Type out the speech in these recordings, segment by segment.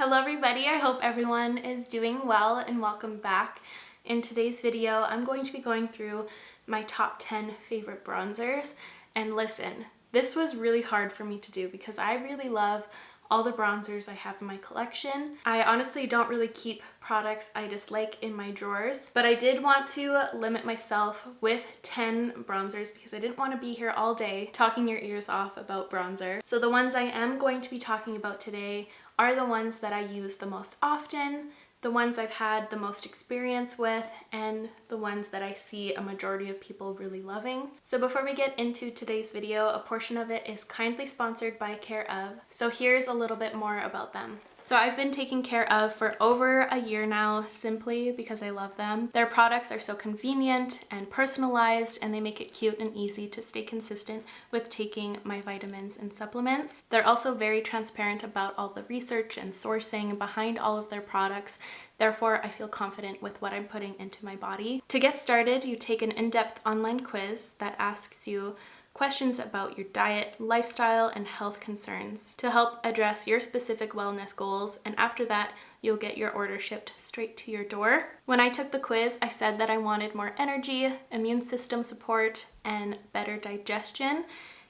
Hello everybody, I hope everyone is doing well and welcome back. In today's video, I'm going to be going through my top 10 favorite bronzers. And listen, this was really hard for me to do because I really love all the bronzers I have in my collection. I honestly don't really keep products I dislike in my drawers, but I did want to limit myself with 10 bronzers because I didn't want to be here all day talking your ears off about bronzer. So the ones I am going to be talking about today are the ones that I use the most often, the ones I've had the most experience with, and the ones that I see a majority of people really loving. So before we get into today's video, a portion of it is kindly sponsored by Care of. So here's a little bit more about them. So I've been taking Care of for over a year now, simply because I love them. Their products are so convenient and personalized, and they make it cute and easy to stay consistent with taking my vitamins and supplements. They're also very transparent about all the research and sourcing behind all of their products. Therefore, I feel confident with what I'm putting into my body. To get started, you take an in-depth online quiz that asks you questions about your diet, lifestyle, and health concerns to help address your specific wellness goals, and after that, you'll get your order shipped straight to your door. When I took the quiz, I said that I wanted more energy, immune system support, and better digestion.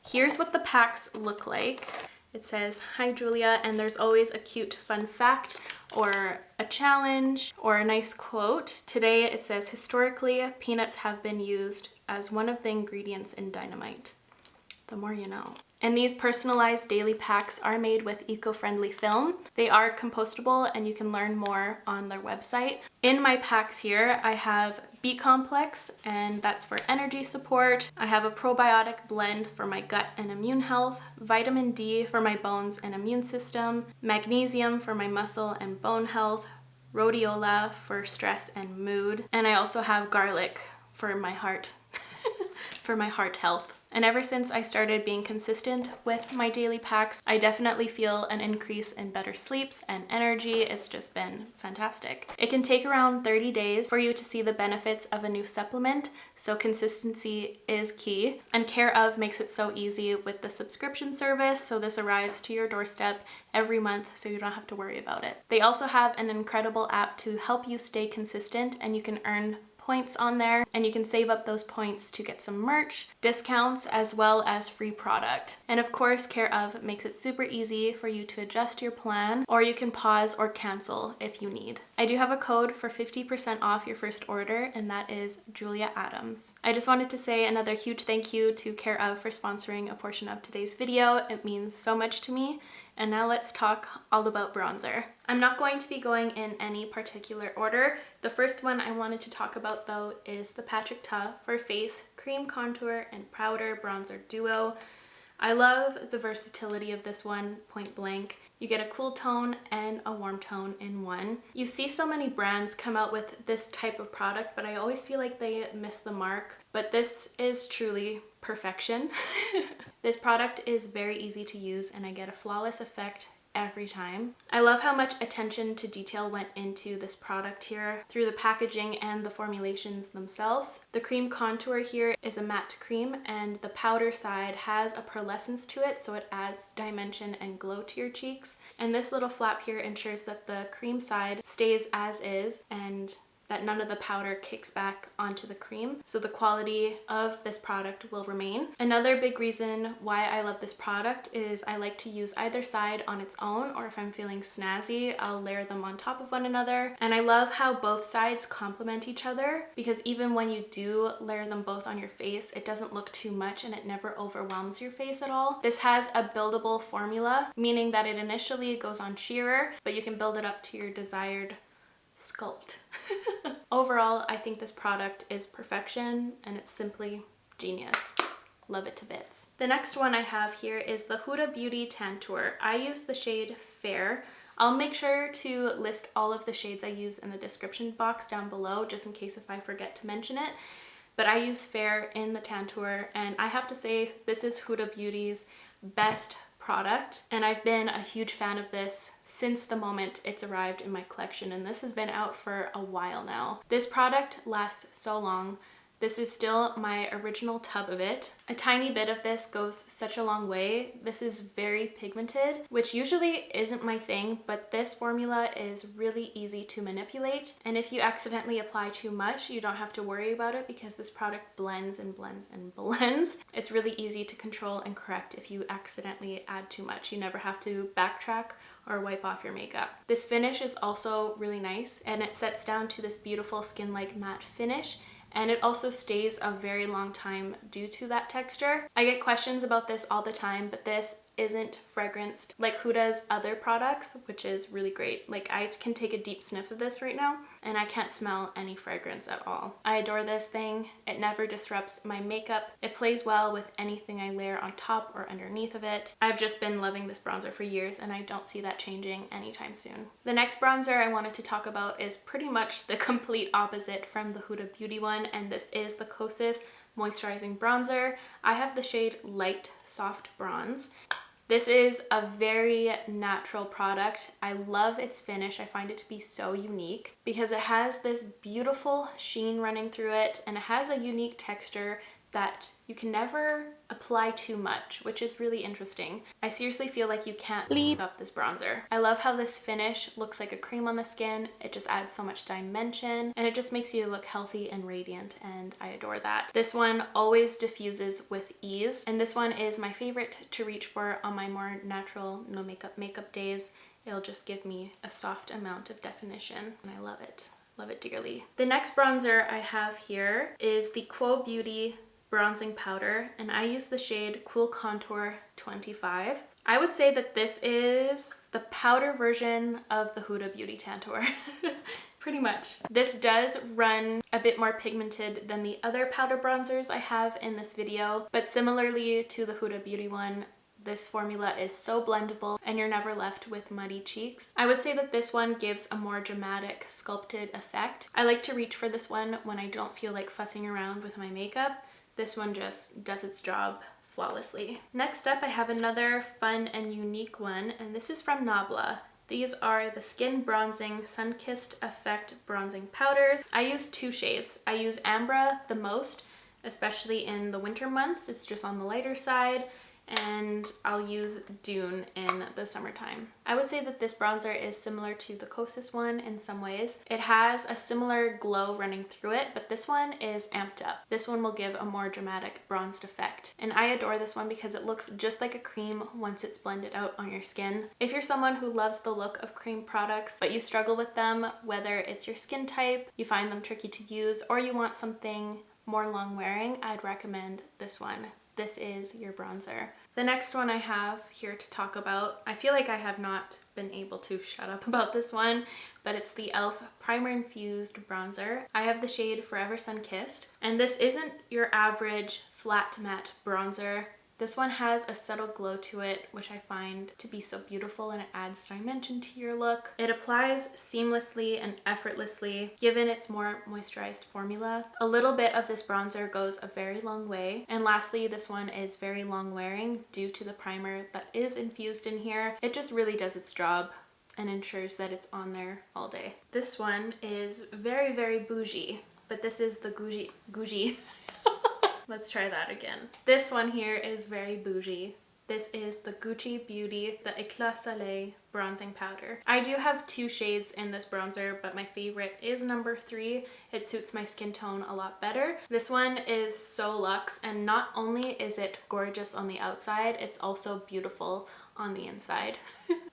Here's what the packs look like. It says, "Hi Julia," and there's always a cute fun fact or a challenge or a nice quote. Today it says, "Historically, peanuts have been used as one of the ingredients in dynamite." The more you know. And these personalized daily packs are made with eco-friendly film. They are compostable and you can learn more on their website. In my packs here, I have B complex, and that's for energy support. I have a probiotic blend for my gut and immune health, vitamin D for my bones and immune system, magnesium for my muscle and bone health, rhodiola for stress and mood, and I also have garlic for my heart, for my heart health. And ever since I started being consistent with my daily packs, I definitely feel an increase in better sleeps and energy. It's just been fantastic. It can take around 30 days for you to see the benefits of a new supplement, so consistency is key. And Care of makes it so easy with the subscription service, so this arrives to your doorstep every month so you don't have to worry about it. They also have an incredible app to help you stay consistent, and you can earn points on there, and you can save up those points to get some merch, discounts, as well as free product. And of course, Care of makes it super easy for you to adjust your plan, or you can pause or cancel if you need. I do have a code for 50% off your first order, and that is Julia Adams. I just wanted to say another huge thank you to Care of for sponsoring a portion of today's video. It means so much to me. And now let's talk all about bronzer. I'm not going to be going in any particular order. The first one I wanted to talk about though is the Tuff for Face Cream Contour and Powder Bronzer Duo. I love the versatility of this one, point blank. You get a cool tone and a warm tone in one. You see so many brands come out with this type of product, but I always feel like they miss the mark. But this is truly perfection. This product is very easy to use and I get a flawless effect every time. I love how much attention to detail went into this product here through the packaging and the formulations themselves. The cream contour here is a matte cream, and the powder side has a pearlescence to it, so it adds dimension and glow to your cheeks. And this little flap here ensures that the cream side stays as is and that none of the powder kicks back onto the cream, so the quality of this product will remain. Another big reason why I love this product is I like to use either side on its own, or if I'm feeling snazzy, I'll layer them on top of one another. And I love how both sides complement each other, because even when you do layer them both on your face, it doesn't look too much and it never overwhelms your face at all. This has a buildable formula, meaning that it initially goes on sheerer, but you can build it up to your desired sculpt. Overall, I think this product is perfection and it's simply genius. Love it to bits. The next one I have here is the Huda Beauty Tantour. I use the shade Fair. I'll make sure to list all of the shades I use in the description box down below, just in case if I forget to mention it. But I use Fair in the Tantour, and I have to say this is Huda Beauty's best product, and I've been a huge fan of this since the moment it's arrived in my collection, and this has been out for a while now. This product lasts so long. This is still my original tub of it. A tiny bit of this goes such a long way. This is very pigmented, which usually isn't my thing, but this formula is really easy to manipulate. And if you accidentally apply too much, you don't have to worry about it because this product blends and blends and blends. It's really easy to control and correct if you accidentally add too much. You never have to backtrack or wipe off your makeup. This finish is also really nice, and it sets down to this beautiful skin-like matte finish. And it also stays a very long time due to that texture. I get questions about this all the time, but this isn't fragranced like Huda's other products, which is really great. Like, I can take a deep sniff of this right now and I can't smell any fragrance at all. I adore this thing. It never disrupts my makeup. It plays well with anything I layer on top or underneath of it. I've just been loving this bronzer for years and I don't see that changing anytime soon. The next bronzer I wanted to talk about is pretty much the complete opposite from the Huda Beauty one, and this is the Kosas Moisturizing Bronzer. I have the shade Light Soft Bronze. This is a very natural product. I love its finish. I find it to be so unique because it has this beautiful sheen running through it, and it has a unique texture that you can never apply too much, which is really interesting. I seriously feel like you can't leave up this bronzer. I love how this finish looks like a cream on the skin. It just adds so much dimension and it just makes you look healthy and radiant, and I adore that. This one always diffuses with ease, and this one is my favorite to reach for on my more natural, no makeup days. It'll just give me a soft amount of definition and I love it. Love it dearly. The next bronzer I have here is the Quo Beauty bronzing powder, and I use the shade Cool Contour 25. I would say that this is the powder version of the Huda Beauty Tantour. Pretty much. This does run a bit more pigmented than the other powder bronzers I have in this video, but similarly to the Huda Beauty one, this formula is so blendable and you're never left with muddy cheeks. I would say that this one gives a more dramatic, sculpted effect. I like to reach for this one when I don't feel like fussing around with my makeup. This one just does its job flawlessly. Next up, I have another fun and unique one, and this is from Nabla. These are the Skin Bronzing Sun-Kissed Effect Bronzing Powders. I use two shades. I use Ambra the most, especially in the winter months. It's just on the lighter side. And I'll use Dune in the summertime. I would say that this bronzer is similar to the Kosas one in some ways. It has a similar glow running through it, but this one is amped up. This one will give a more dramatic bronzed effect. And I adore this one because it looks just like a cream once it's blended out on your skin. If you're someone who loves the look of cream products, but you struggle with them, whether it's your skin type, you find them tricky to use, or you want something more long wearing, I'd recommend this one. This is your bronzer. The next one I have here to talk about, I feel like I have not been able to shut up about this one, but it's the e.l.f. Primer Infused Bronzer. I have the shade Forever Sun Kissed, and this isn't your average flat matte bronzer. This one has a subtle glow to it, which I find to be so beautiful, and it adds dimension to your look. It applies seamlessly and effortlessly, given its more moisturized formula. A little bit of this bronzer goes a very long way. And lastly, this one is very long wearing due to the primer that is infused in here. It just really does its job and ensures that it's on there all day. This one is very, very bougie, but this is the Gucci. Let's try that again. This one here is very bougie. This is the Gucci Beauty, the Ecla Soleil bronzing powder. I do have two shades in this bronzer, but my favorite is number 3. It suits my skin tone a lot better. This one is so luxe, and not only is it gorgeous on the outside, it's also beautiful on the inside.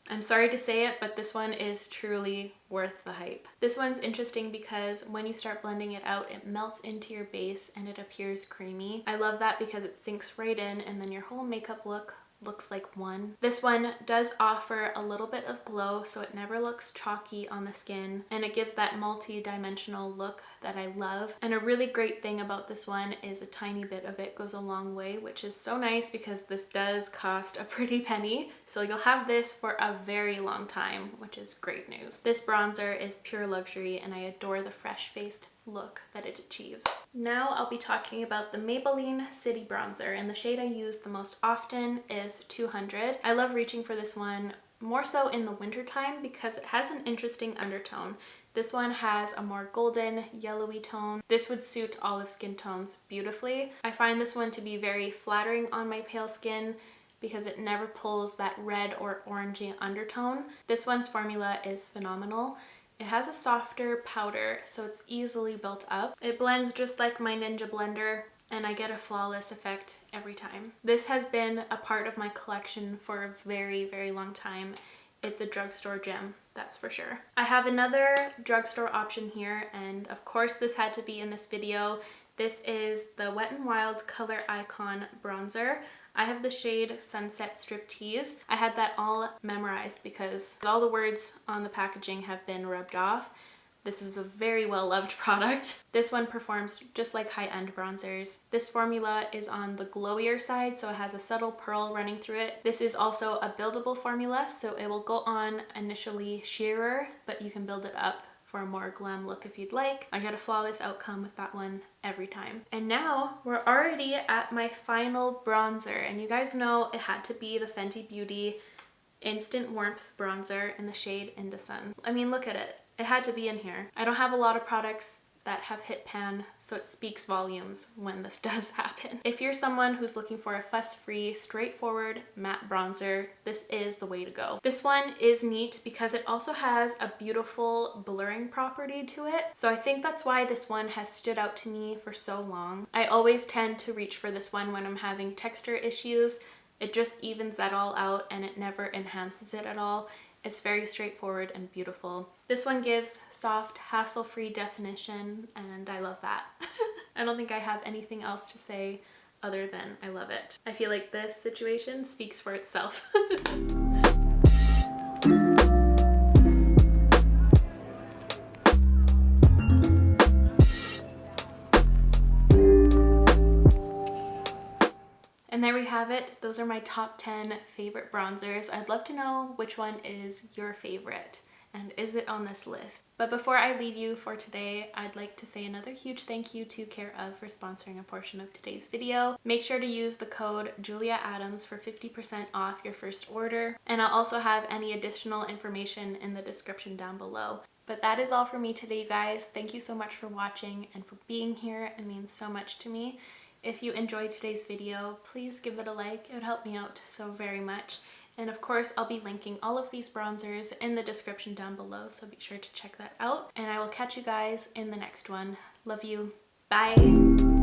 I'm sorry to say it, but this one is truly worth the hype. This one's interesting because when you start blending it out, it melts into your base and it appears creamy. I love that because it sinks right in, and then your whole makeup look looks like one. This one does offer a little bit of glow, so it never looks chalky on the skin, and it gives that multi-dimensional look that I love. And a really great thing about this one is a tiny bit of it goes a long way, which is so nice because this does cost a pretty penny, so you'll have this for a very long time, which is great news. This bronzer is pure luxury, and I adore the fresh-faced look that it achieves. Now I'll be talking about the Maybelline City Bronzer, and the shade I use the most often is 200. I love reaching for this one more so in the winter time because it has an interesting undertone. This one has a more golden, yellowy tone. This would suit olive skin tones beautifully. I find this one to be very flattering on my pale skin because it never pulls that red or orangey undertone. This one's formula is phenomenal. It has a softer powder, so it's easily built up. It blends just like my Ninja blender, and I get a flawless effect every time. This has been a part of my collection for a very, very long time. It's a drugstore gem, that's for sure. I have another drugstore option here, and of course this had to be in this video. This is the Wet n Wild Color Icon bronzer. I have the shade Sunset Striptease. I had that all memorized because all the words on the packaging have been rubbed off. This is a very well-loved product. This one performs just like high-end bronzers. This formula is on the glowier side, so it has a subtle pearl running through it. This is also a buildable formula, so it will go on initially sheerer, but you can build it up for a more glam look if you'd like. I get a flawless outcome with that one every time. And now we're already at my final bronzer, and you guys know it had to be the Fenty Beauty Instant Warmth Bronzer in the shade Into Sun. I mean, look at it. It had to be in here. I don't have a lot of products that have hit pan, so it speaks volumes when this does happen. If you're someone who's looking for a fuss-free, straightforward matte bronzer, this is the way to go. This one is neat because it also has a beautiful blurring property to it, so I think that's why this one has stood out to me for so long. I always tend to reach for this one when I'm having texture issues. It just evens that all out and it never enhances it at all. It's very straightforward and beautiful. This one gives soft, hassle-free definition, and I love that. I don't think I have anything else to say other than I love it. I feel like this situation speaks for itself. And there we have it. Those are my top 10 favorite bronzers. I'd love to know which one is your favorite and is it on this list. But before I leave you for today, I'd like to say another huge thank you to Care of for sponsoring a portion of today's video. Make sure to use the code JULIAADAMS for 50% off your first order. And I'll also have any additional information in the description down below. But that is all for me today, you guys. Thank you so much for watching and for being here. It means so much to me. If you enjoyed today's video, please give it a like. It would help me out so very much. And of course, I'll be linking all of these bronzers in the description down below, so be sure to check that out. And I will catch you guys in the next one. Love you. Bye.